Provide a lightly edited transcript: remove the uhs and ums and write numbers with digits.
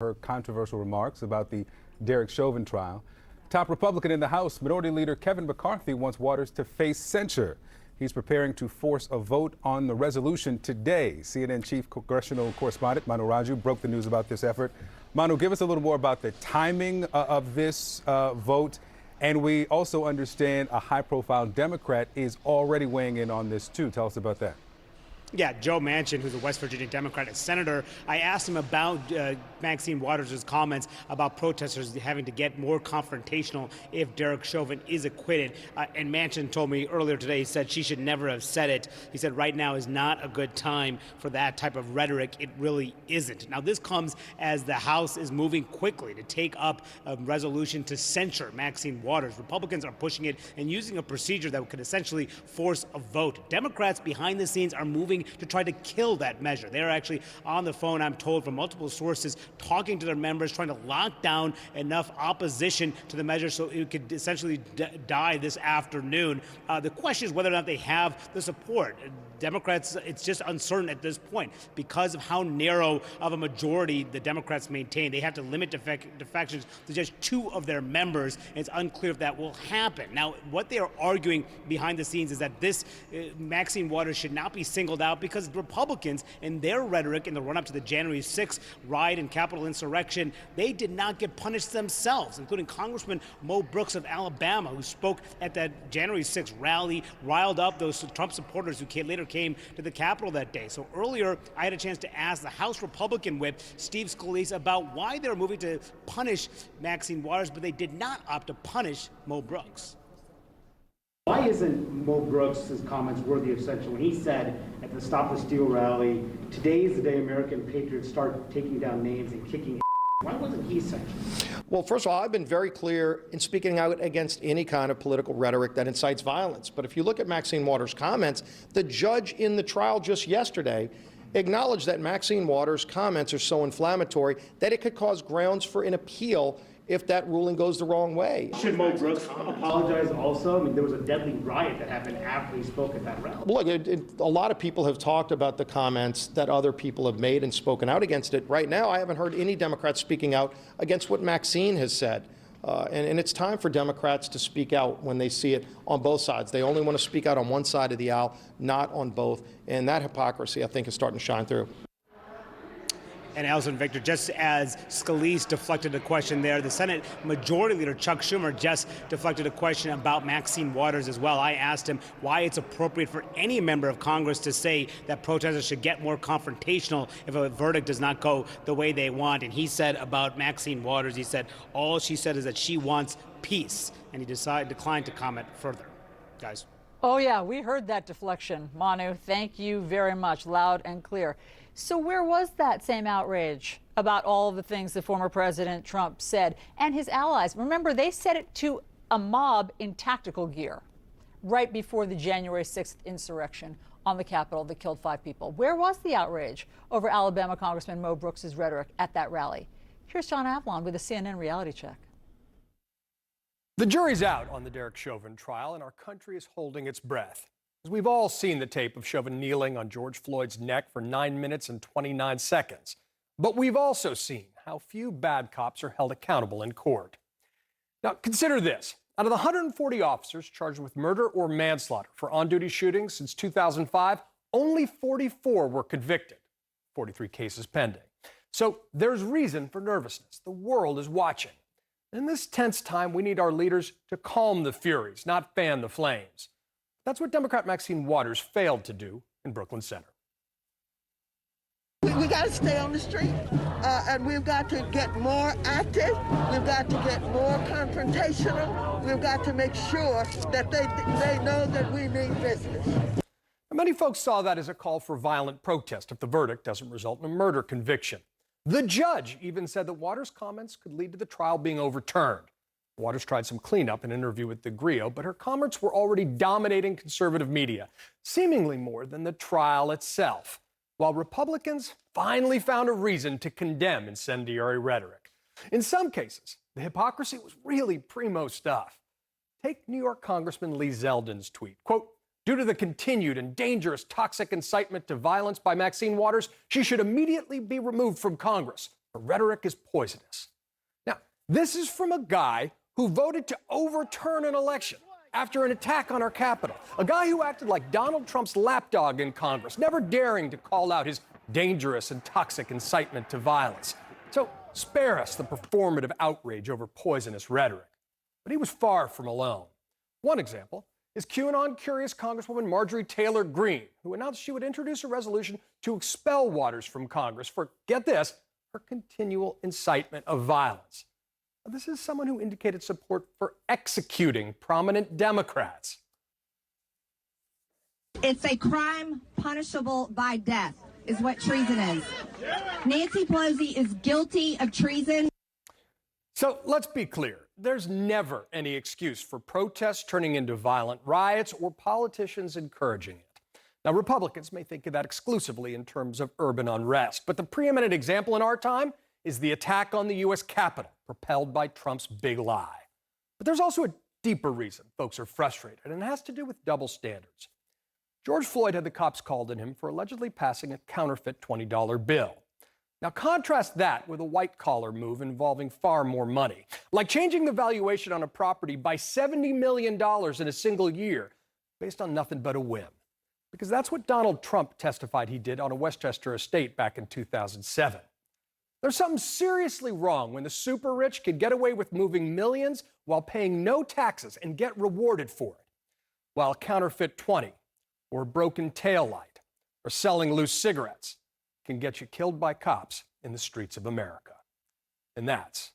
Her controversial remarks about the Derek Chauvin trial. Top Republican in the House, Minority Leader Kevin McCarthy wants Waters to face censure. He's preparing to force a vote on the resolution today. CNN Chief Congressional Correspondent Manu Raju broke the news about this effort. Manu, give us a little more about the timing of this vote. And we also understand a high-profile Democrat is already weighing in on this, too. Tell us about that. Yeah, Joe Manchin, who's a West Virginia Democrat and senator, I asked him about Maxine Waters' comments about protesters having to get more confrontational if Derek Chauvin is acquitted. And Manchin told me earlier today, he said she should never have said it. He said right now is not a good time for that type of rhetoric. It really isn't. Now, this comes as the House is moving quickly to take up a resolution to censure Maxine Waters. Republicans are pushing it and using a procedure that could essentially force a vote. Democrats behind the scenes are moving to try to kill that measure. They're actually on the phone, I'm told, from multiple sources, talking to their members, trying to lock down enough opposition to the measure so it could essentially die this afternoon. The question is whether or not they have the support. Democrats, it's just uncertain at this point because of how narrow of a majority the Democrats maintain. They have to limit defections to just 2 of their members. It's unclear if that will happen. Now, what they are arguing behind the scenes is that this Maxine Waters should not be singled out because Republicans, in their rhetoric in the run-up to the January 6th riot and Capitol insurrection, they did not get punished themselves, including Congressman Mo Brooks of Alabama, who spoke at that January 6th rally, riled up those Trump supporters who later came to the Capitol that day. So earlier, I had a chance to ask the House Republican whip, Steve Scalise, about why they're moving to punish Maxine Waters, but they did not opt to punish Mo Brooks. Why isn't Mo Brooks' comments worthy of censure when he said at the Stop the Steal rally, today is the day American patriots start taking down names and kicking? Why wasn't he censured? Well, first of all, I've been very clear in speaking out against any kind of political rhetoric that incites violence. But if you look at Maxine Waters' comments, the judge in the trial just yesterday acknowledged that Maxine Waters' comments are so inflammatory that it could cause grounds for an appeal if that ruling goes the wrong way. Should Mo Brooks apologize also? I mean, there was a deadly riot that happened after he spoke at that rally. Look, a lot of people have talked about the comments that other people have made and spoken out against it. Right now, I haven't heard any Democrats speaking out against what Maxine has said. And it's time for Democrats to speak out when they see it on both sides. They only want to speak out on one side of the aisle, not on both. And that hypocrisy, I think, is starting to shine through. And Allison, Victor, just as Scalise deflected a question there, the Senate Majority Leader Chuck Schumer just deflected a question about Maxine Waters as well. I asked him why it's appropriate for any member of Congress to say that protesters should get more confrontational if a verdict does not go the way they want. And he said about Maxine Waters, he said, all she said is that she wants peace. And he declined to comment further. Guys. Oh, yeah, we heard that deflection. Manu, thank you very much. Loud and clear. So where was that same outrage about all of the things that former President Trump said and his allies? Remember, they said it to a mob in tactical gear right before the January 6th insurrection on the Capitol that killed 5 people. Where was the outrage over Alabama Congressman Mo Brooks' rhetoric at that rally? Here's John Avlon with a CNN reality check. The jury's out on the Derek Chauvin trial, and our country is holding its breath. As we've all seen the tape of Chauvin kneeling on George Floyd's neck for 9 minutes and 29 seconds. But we've also seen how few bad cops are held accountable in court. Now, consider this. Out of the 140 officers charged with murder or manslaughter for on-duty shootings since 2005, only 44 were convicted, 43 cases pending. So there's reason for nervousness. The world is watching. In this tense time, we need our leaders to calm the furies, not fan the flames. That's what Democrat Maxine Waters failed to do in Brooklyn Center. We got to stay on the street, and we've got to get more active. We've got to get more confrontational. We've got to make sure that they know that we mean business. Many folks saw that as a call for violent protest if the verdict doesn't result in a murder conviction. The judge even said that Waters' comments could lead to the trial being overturned. Waters tried some cleanup in an interview with Grillo, but her comments were already dominating conservative media, seemingly more than the trial itself, while Republicans finally found a reason to condemn incendiary rhetoric. In some cases, the hypocrisy was really primo stuff. Take New York Congressman Lee Zeldin's tweet, quote, "Due to the continued and dangerous toxic incitement to violence by Maxine Waters, she should immediately be removed from Congress." Her rhetoric is poisonous. Now, this is from a guy who voted to overturn an election after an attack on our Capitol. A guy who acted like Donald Trump's lapdog in Congress, never daring to call out his dangerous and toxic incitement to violence. So spare us the performative outrage over poisonous rhetoric. But he was far from alone. One example is QAnon-curious Congresswoman Marjorie Taylor Greene, who announced she would introduce a resolution to expel Waters from Congress for, get this, her continual incitement of violence. Now, this is someone who indicated support for executing prominent Democrats. It's a crime punishable by death, is what treason is. Nancy Pelosi is guilty of treason. So let's be clear. There's never any excuse for protests turning into violent riots or politicians encouraging it. Now, Republicans may think of that exclusively in terms of urban unrest, but the preeminent example in our time is the attack on the U.S. Capitol, propelled by Trump's big lie. But there's also a deeper reason folks are frustrated, and it has to do with double standards. George Floyd had the cops called on him for allegedly passing a counterfeit $20 bill. Now, contrast that with a white-collar move involving far more money, like changing the valuation on a property by $70 million in a single year, based on nothing but a whim. Because that's what Donald Trump testified he did on a Westchester estate back in 2007. There's something seriously wrong when the super rich can get away with moving millions while paying no taxes and get rewarded for it, while a counterfeit 20 or a broken taillight or selling loose cigarettes can get you killed by cops in the streets of America. And that's